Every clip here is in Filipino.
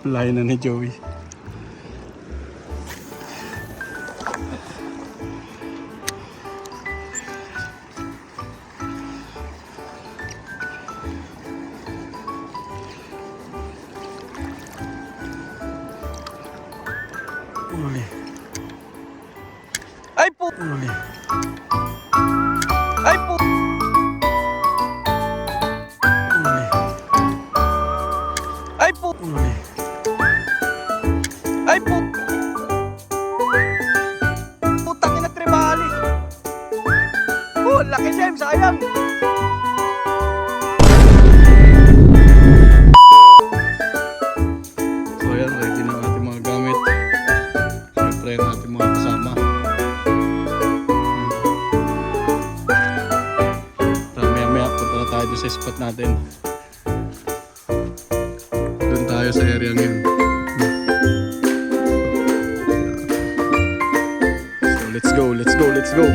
Layo na ni Joey. Uli. Ay po! Uli. Ay po! Uli. Ay po! Uli. Ay po! Putang ina tribali! Oh, laki James, sayang! So yan, ready na ang ating mga gamit. Siyempre ang ating mga kasama. Maya punta na tayo sa spot natin. Doon tayo sa area ngayon. So let's go, let's go, let's go.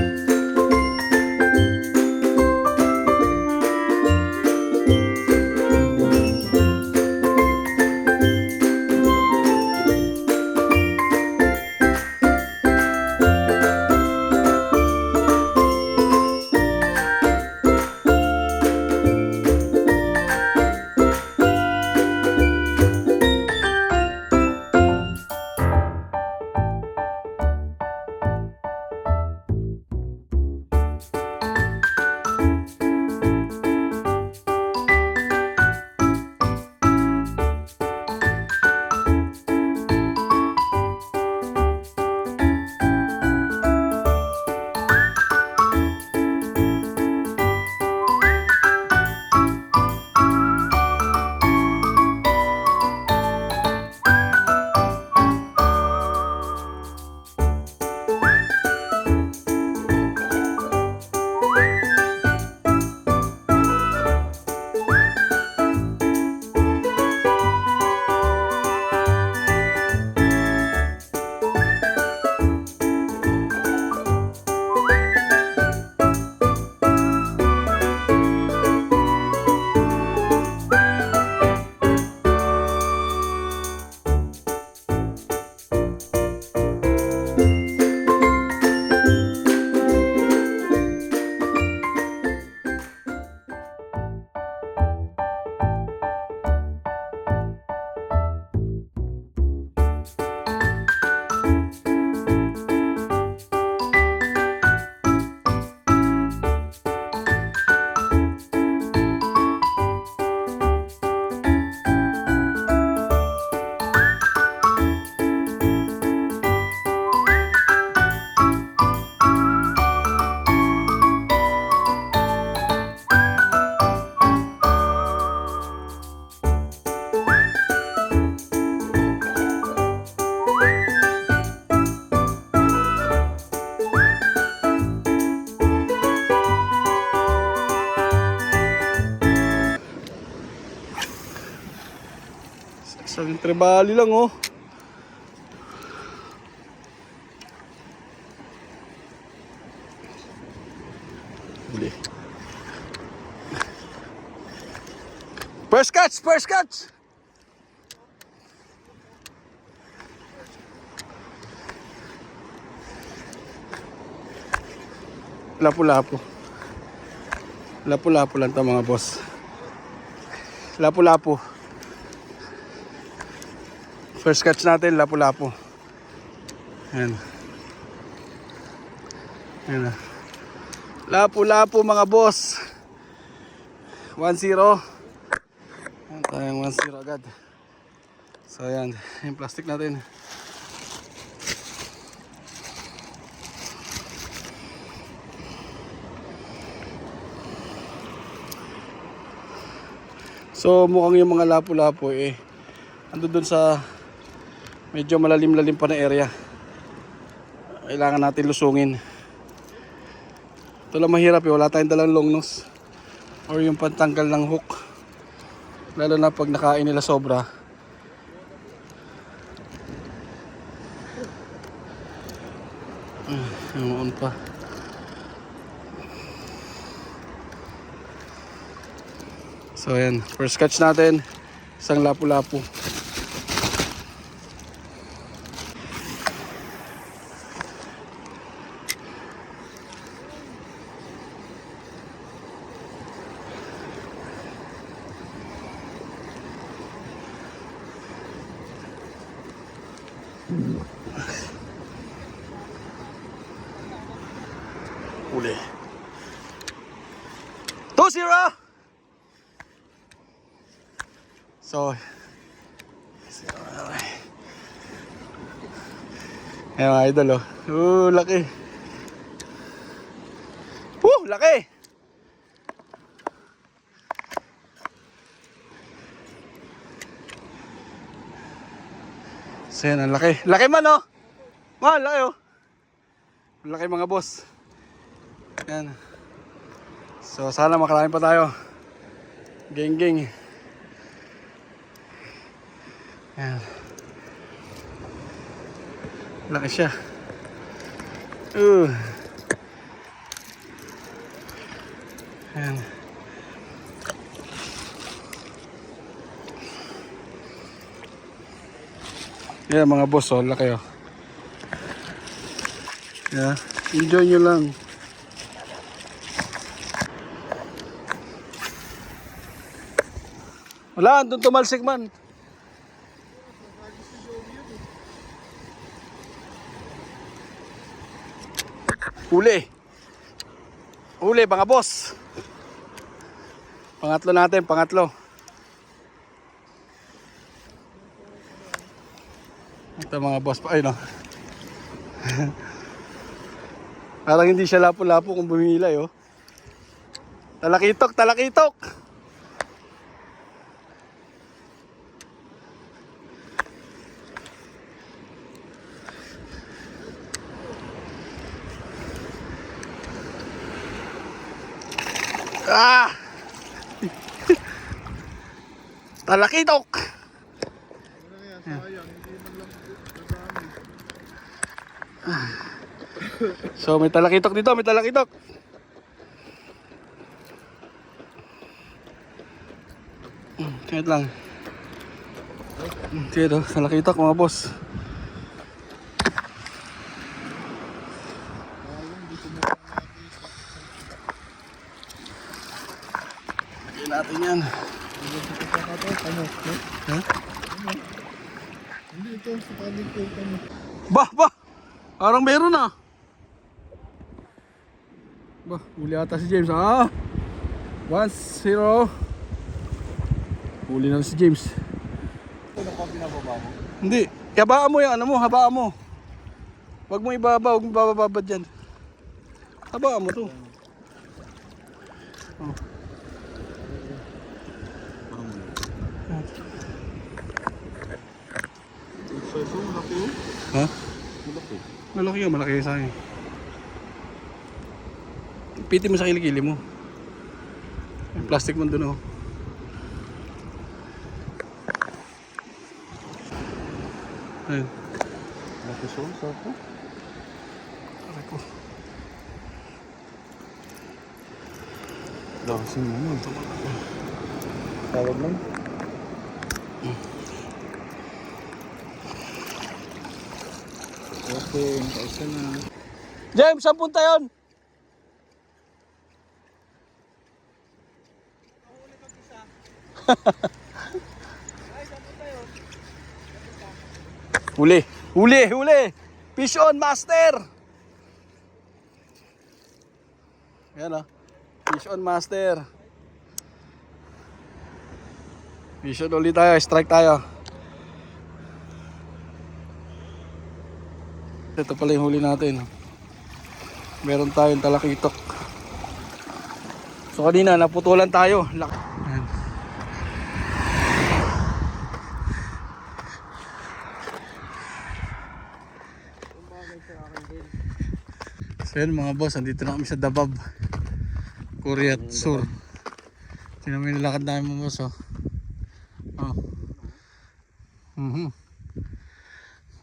Isang trebali lang oh. Hindi. First catch, first catch. Lapu-lapu. Lapu-lapu lang to mga boss. Lapu-lapu. First catch natin, lapu-lapu. Ayan. Ayan na. Lapu-lapu mga boss. 1-0. Ayan tayong 1-0 agad. So ayan, yung plastic natin. So mukhang yung mga lapu-lapu ando dun sa medyo malalim-lalim pa na area. Kailangan natin lusungin. Ito lang mahirap wala tayong dalang long nose or yung pantanggal ng hook. Lalo na pag nakain nila sobra. Namuon pa. So ayan, first catch natin, isang lapu-lapu. Uli. 2-0. So, ayan mga idol oh. Laki. Laki. So yan, ang laki. Laki man oh. Laki oh. Laki mga boss. Yan. So sana makarami pa tayo. Geng. Yan. Laki siya. Yan. Yan mga boss oh, laki oh. Yeah. Enjoy nyo lang. Wala, doon tumalsik man. Huli mga boss. Pangatlo natin, pangatlo. Ito mga boss pa, ayun oh. Parang hindi siya lapo-lapo kung bumilay oh. Talakitok. Talakitok. So may talakitok dito, may talakitok. Kahit lang. Dito, talakitok mga boss. Lagyan natin yan. Ha? Hindi ito, sa panig ko kami. Bah! Parang meron ah. Bah, huli ata si James ah. 1-0. Huli na si James. Ito na pa binababa mo? Hindi, habaan mo yan, habaan mo. Huwag mo ibaba, huwag mo bababa dyan. Habaan mo to. Oh. Ito, malaki yun. Ha? Malaki. Malaki sa akin. Piti mo sa kilikili mo. Yung plastic mo dun oh. Ayun. Malaki siya, sako. Aray ko. Dancing mo mo. Tawag lang. Okay, isa na. James, saan punta yun? Huli! Fish on master! Yan o. Fish on master. Fish on ulit tayo, strike tayo. Ito pala yung huli natin. Meron tayong talakitok. So kanina naputulan tayo. Ayan. So yun mga boss, andito na kami sa Dabab, Korea Sur. Tingnan mo yung nilakad namin mga boss oh.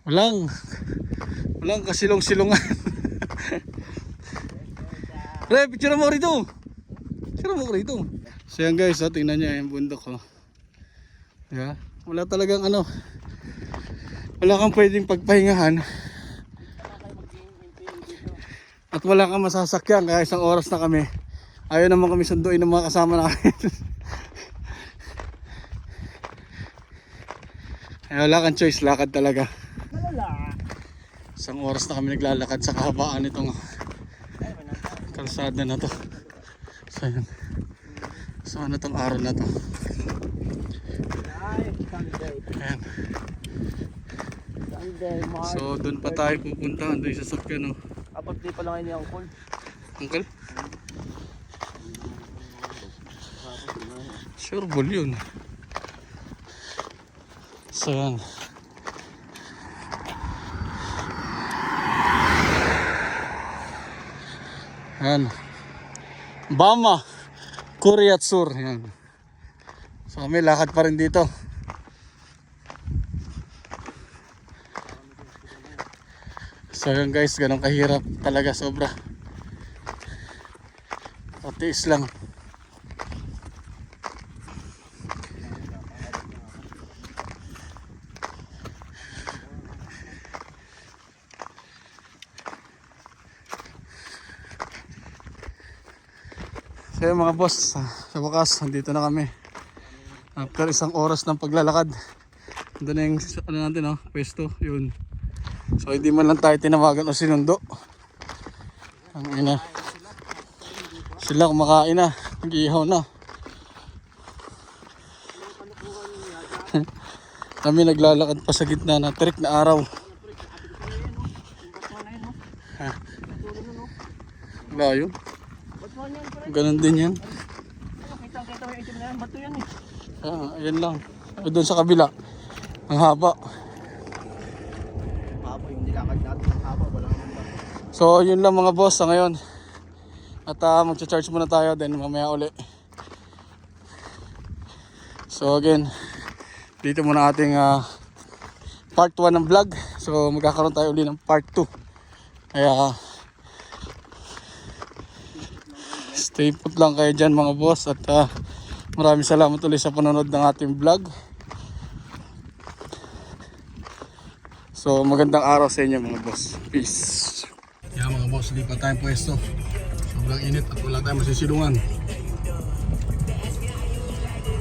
Walang kasilong-silungan. Pre, picture mo rito. So yan guys, tingnan nyo yung bundok oh. Yeah. Wala talagang wala kang pwedeng pagpahingahan. At wala kang masasakyan, kaya isang oras na kami. Ayaw naman kami sunduin ng mga kasama namin. Ay, wala kang choice, lakad talaga. Isang oras na kami naglalakad sa kahabaan nitong kalsada na to. So yun. So ano tong araw na to? Ayan. So doon pa tayo pupunta. Doon sa sasakyan, no? Apat di pa lang ini angkol. Uncle? Sure ball yun. So yan. Yan. Bama, Korea Sur. Yan. So kami lakad pa rin dito. So yan guys, ganun kahirap talaga, sobra. Patiis lang. So yun mga boss, sa wakas, nandito na kami. After isang oras ng paglalakad. Ito na yung ano natin, no? Pwesto, yun. So hindi man lang tayo tinawagan o sinundo. Ang ina. Sila kumakain na, nag-iihaw na. Kami naglalakad pa sa gitna na terik na araw. Ha? Layo. Ganun din yan. Ayan lang. Doon sa kabila. Ang haba. Yung nilakad natin ang haba, wala naman ba? So yun lang mga boss sa ngayon. At magcha-charge muna tayo then mamaya uli. So again, dito muna ating part 1 ng vlog. So magkakaroon tayo uli ng part 2. Kaya stay put lang kayo dyan mga boss. At maraming salamat ulit sa panonood ng ating vlog. So magandang araw sa inyo mga boss. Peace. Yan mga boss, hindi pa tayong pwesto. Sobrang init at wala tayong masisilungan.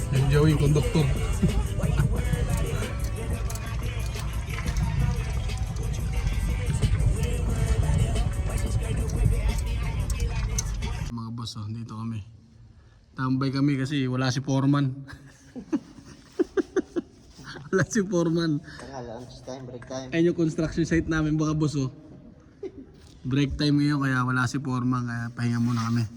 Yung Joey, konduktor. Mga boss, oh, dito kami. Tambay kami kasi wala si Foreman. Wala si Foreman. Lunch time, break time. Ayun yung construction site namin mga boss, oh. Break time ngayon kaya wala si Foreman, kaya pahinga muna kami.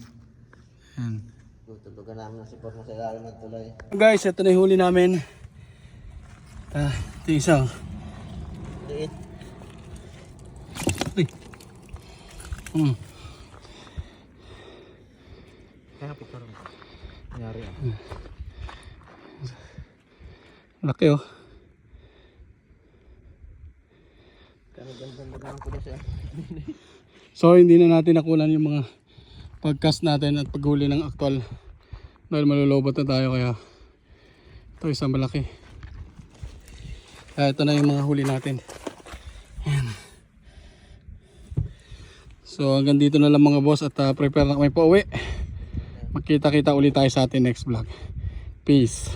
Ayan. Tutugan namin si Porma sa ilalim ng tulay. Guys, ito na yung huli namin. Ito yung isa. Liit. Ay. Kaya po parang nangyari ah. Laki, oh. Kaya ganda ko na siya. So hindi na natin nakulan yung mga pagcast natin at paghuli ng actual dahil malulobot na tayo, kaya ito isang malaki. Kaya ito na yung mga huli natin. Ayan. So hanggang dito na lang mga boss at prepare na kami pa uwi. Magkita-kita ulit tayo sa ating next vlog. Peace.